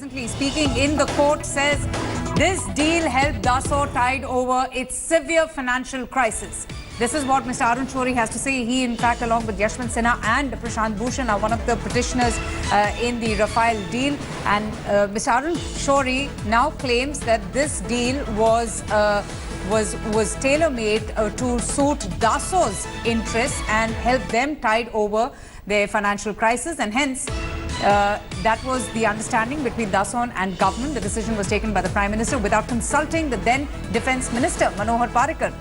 presently speaking in the court, says this deal helped Dassault tide over its severe financial crisis. This is what Mr. Arun Shourie has to say. He, in fact, along with Yashwant Sinha and Prashant Bhushan, are one of the petitioners in the Rafale deal. And Mr. Arun Shourie now claims that this deal was tailor-made to suit Dassault's interests and help them tide over their financial crisis, and hence that was the understanding between Dassault and government. The decision was taken by the Prime Minister without consulting the then Defence Minister, Manohar Parrikar.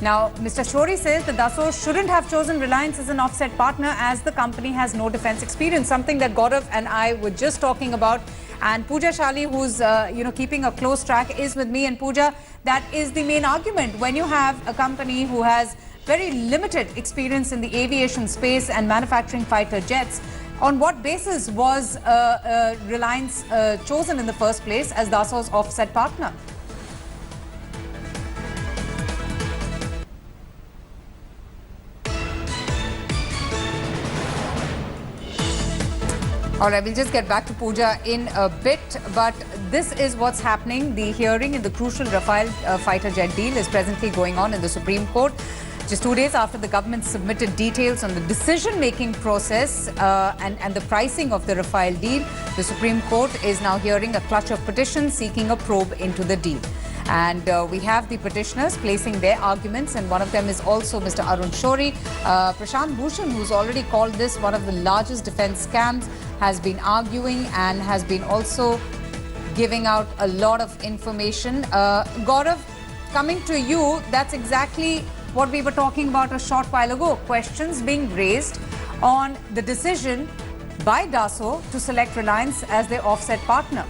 Now, Mr. Shourie says that Dassault shouldn't have chosen Reliance as an offset partner, as the company has no defence experience, something that Gaurav and I were just talking about. And Pooja Shali, who's keeping a close track, is with me. And Pooja, that is the main argument. When you have a company who has very limited experience in the aviation space and manufacturing fighter jets, on what basis was Reliance chosen in the first place as Dassault's offset partner? All right, we'll just get back to Pooja in a bit, but this is what's happening. The hearing in the crucial Rafale fighter jet deal is presently going on in the Supreme Court. Just 2 days after the government submitted details on the decision-making process and the pricing of the Rafale deal, the Supreme Court is now hearing a clutch of petitions seeking a probe into the deal. And we have the petitioners placing their arguments, and one of them is also Mr. Arun Shourie. Prashant Bhushan, who's already called this one of the largest defence scams, has been arguing and has been also giving out a lot of information. Gaurav, coming to you, that's exactly what we were talking about a short while ago. Questions being raised on the decision by Dassault to select Reliance as their offset partner.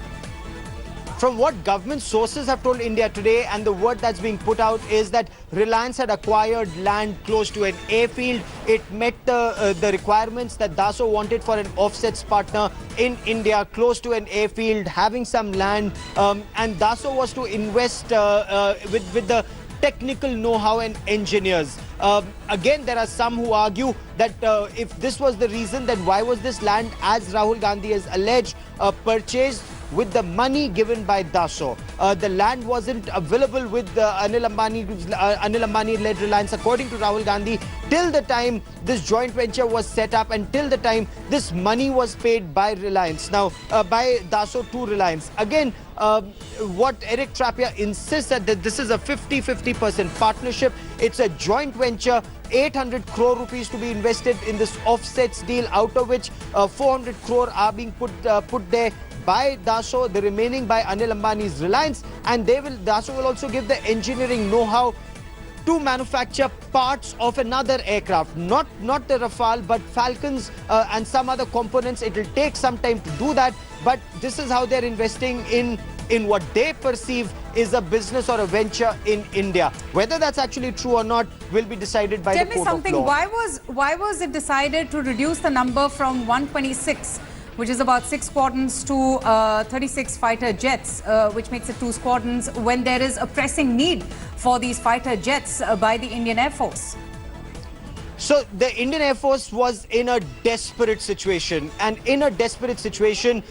From what government sources have told India today, and the word that's being put out is that Reliance had acquired land close to an airfield. It met the requirements that Dassault wanted for an offsets partner in India, close to an airfield, having some land, and Dassault was to invest with the technical know-how and engineers. Again, there are some who argue that if this was the reason, then why was this land, as Rahul Gandhi has alleged, purchased with the money given by Dassault? The land wasn't available with Anil Ambani-led Reliance, according to Rahul Gandhi, till the time this joint venture was set up and till the time this money was paid by Reliance. Now, by Dassault to Reliance. Again, what Eric Trappier insists that this is a 50-50% partnership. It's a joint venture. 800 crore rupees to be invested in this offsets deal, out of which 400 crore are being put there by Dassault, the remaining by Anil Ambani's Reliance, and Dassault will also give the engineering know-how to manufacture parts of another aircraft, not the Rafale, but Falcons and some other components. It will take some time to do that, but this is how they're investing in what they perceive is a business or a venture in India. Whether that's actually true or not will be decided by the court of law. Tell me something, why was it decided to reduce the number from 126, which is about 6 squadrons, to 36 fighter jets, which makes it 2 squadrons, when there is a pressing need for these fighter jets by the Indian Air Force? So the Indian Air Force was in a desperate situation, and in a desperate situation,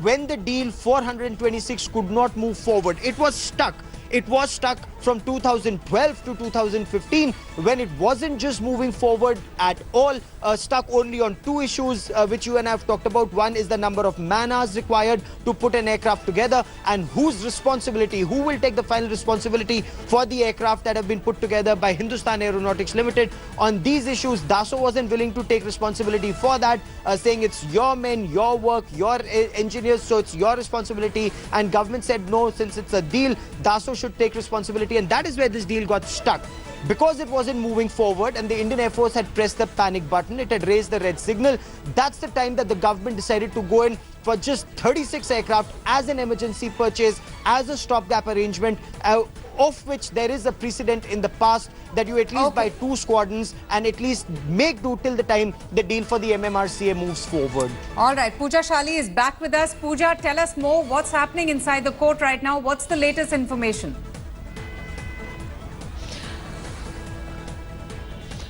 when the deal 426 could not move forward, it was stuck. It was stuck from 2012 to 2015, when it wasn't just moving forward at all, stuck only on 2 issues which you and I have talked about. One is the number of man-hours required to put an aircraft together, and whose responsibility, who will take the final responsibility for the aircraft that have been put together by Hindustan Aeronautics Limited. On these issues, Dassault wasn't willing to take responsibility for that, saying it's your men, your work, your engineers, so it's your responsibility. And government said no, since it's a deal, Dassault should take responsibility, and that is where this deal got stuck. Because it wasn't moving forward and the Indian Air Force had pressed the panic button, it had raised the red signal. That's the time that the government decided to go in for just 36 aircraft as an emergency purchase, as a stopgap arrangement, of which there is a precedent in the past that you at least buy 2 squadrons and at least make do till the time the deal for the MMRCA moves forward. All right, Pooja Shali is back with us. Pooja, tell us more. What's happening inside the court right now? What's the latest information?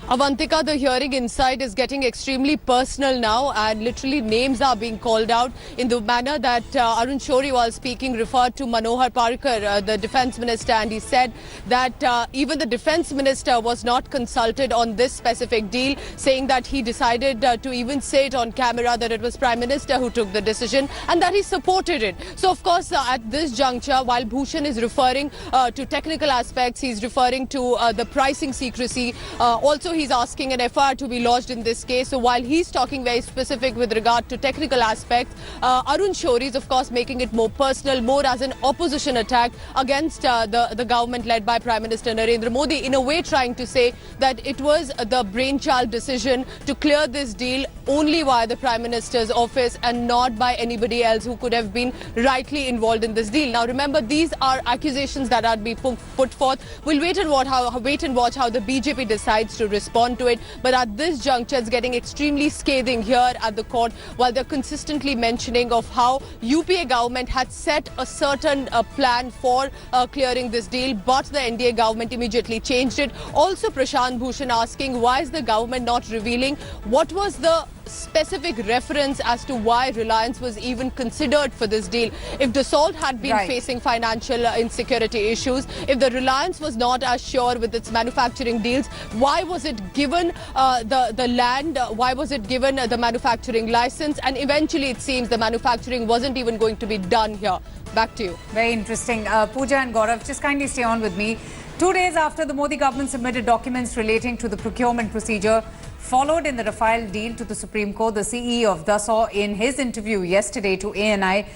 Avantika, the hearing inside is getting extremely personal now, and literally names are being called out in the manner that Arun Shourie, while speaking, referred to Manohar, Parrikar, the defence minister, and he said that even the defence minister was not consulted on this specific deal, saying that he decided to even say it on camera that it was Prime Minister who took the decision and that he supported it. So, of course, at this juncture, while Bhushan is referring to technical aspects, he's referring to the pricing secrecy. Also, he's asking an FIR to be lodged in this case. So while he's talking very specific with regard to technical aspects, Arun Shourie is of course making it more personal, more as an opposition attack against the government led by Prime Minister Narendra Modi, in a way trying to say that it was the brainchild decision to clear this deal only via the Prime Minister's office and not by anybody else who could have been rightly involved in this deal. Now remember, these are accusations that are being put forth. We'll wait and watch how the BJP decides to respond to it. But at this juncture, it's getting extremely scathing here at the court, while they're consistently mentioning of how UPA government had set a certain plan for clearing this deal, but the NDA government immediately changed it. Also, Prashant, Bhushan asking why is the government not revealing what was the specific reference as to why Reliance was even considered for this deal. If Dassault had been facing financial insecurity issues, if the Reliance was not as sure with its manufacturing deals, why was it given the land, why was it given the manufacturing license, and eventually it seems the manufacturing wasn't even going to be done here. Back to you. Very interesting. Pooja and Gaurav, just kindly stay on with me. 2 days after the Modi government submitted documents relating to the procurement procedure followed in the Rafale deal to the Supreme Court, the CEO of Dassault, in his interview yesterday to ANI,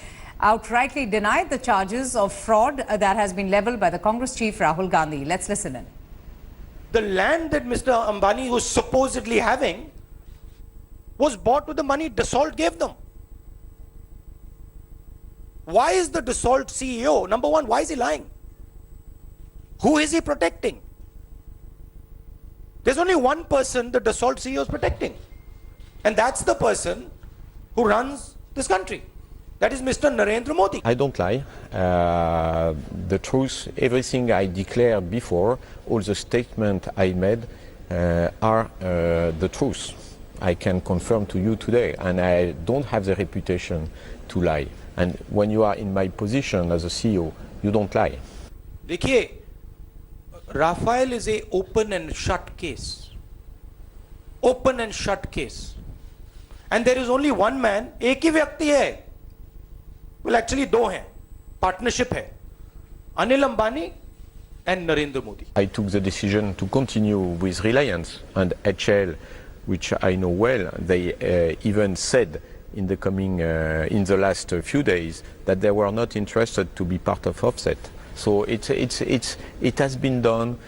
outrightly denied the charges of fraud that has been levelled by the Congress chief Rahul Gandhi. Let's listen in. The land that Mr. Ambani was supposedly having was bought with the money Dassault gave them. Why is the Dassault CEO, number one, why is he lying? Who is he protecting? There's only one person the Dassault CEO is protecting. And that's the person who runs this country. That is Mr. Narendra Modi. I don't lie. The truth, everything I declared before, all the statements I made are the truth. I can confirm to you today, and I don't have the reputation to lie. And when you are in my position as a CEO, you don't lie. देखिए, Rafale is a open and shut case. Open and shut case. And there is only one man, एक ही व्यक्ति है. Well, actually दो हैं. Partnership है. Anil Ambani and Narendra Modi. I took the decision to continue with Reliance and HL, which I know well. They even said in the last few days that they were not interested to be part of Offset. So it has been done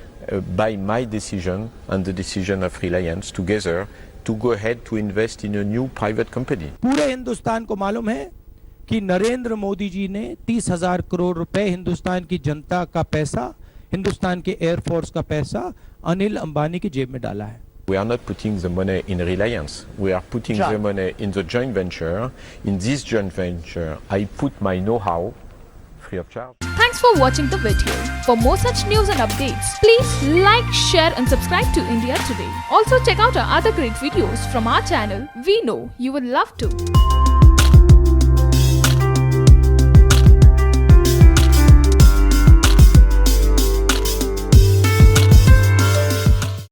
by my decision and the decision of Reliance together to go ahead to invest in a new private company. पूरे हिंदुस्तान को मालूम है कि नरेंद्र मोदी जी ने 30,000 करोड़ रुपए हिंदुस्तान की जनता का पैसा, हिंदुस्तान के एयरफोर्स का पैसा अनिल अंबानी की जेब में डाला है. We are not putting the money in Reliance. We are putting the money in the joint venture. In this joint venture, I put my know-how free of charge. Thanks for watching the video. For more such news and updates, please like, share and subscribe to India Today. Also check out our other great videos from our channel. We know you will love to.